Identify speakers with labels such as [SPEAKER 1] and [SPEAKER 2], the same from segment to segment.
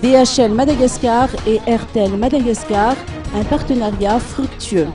[SPEAKER 1] DHL Madagascar et Airtel Madagascar, un partenariat fructueux.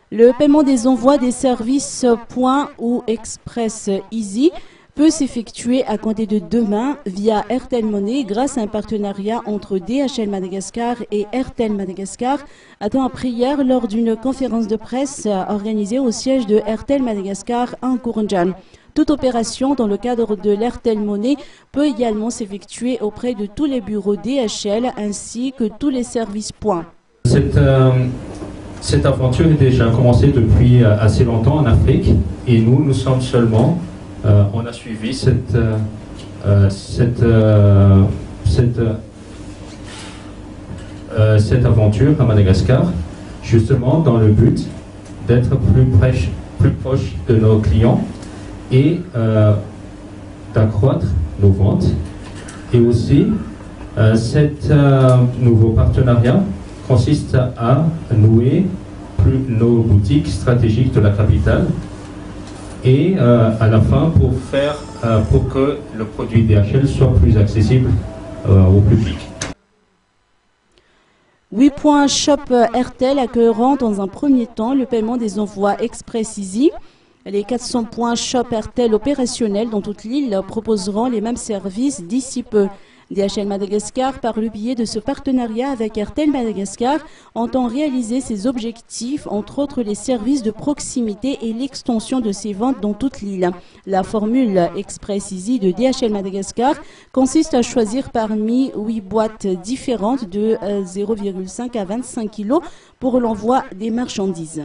[SPEAKER 1] Le paiement des envois des services Point ou Express Easy peut s'effectuer à compter de demain via Airtel Money grâce à un partenariat entre DHL Madagascar et Airtel Madagascar, a-t-on appris hier lors d'une conférence de presse organisée au siège de Airtel Madagascar en Kourundjan. Toute opération dans le cadre de l'Airtel Money peut également s'effectuer auprès de tous les bureaux DHL ainsi que tous les services Point.
[SPEAKER 2] Cette aventure est déjà commencée depuis assez longtemps en Afrique et nous sommes seulement, on a suivi cette aventure à Madagascar, justement dans le but d'être plus proche de nos clients et d'accroître nos ventes. Et aussi, cet nouveau partenariat consiste à nouer nos boutiques stratégiques de la capitale et à la fin pour que le produit DHL soit plus accessible au public.
[SPEAKER 1] 8 points Shop Airtel accueilleront dans un premier temps le paiement des envois Express Easy. Les 400 points Shop Airtel opérationnels dans toute l'île proposeront les mêmes services d'ici peu. DHL Madagascar, par le biais de ce partenariat avec Airtel Madagascar, entend réaliser ses objectifs, entre autres les services de proximité et l'extension de ses ventes dans toute l'île. La formule Express Easy de DHL Madagascar consiste à choisir parmi 8 boîtes différentes de 0,5 à 25 kg pour l'envoi des marchandises.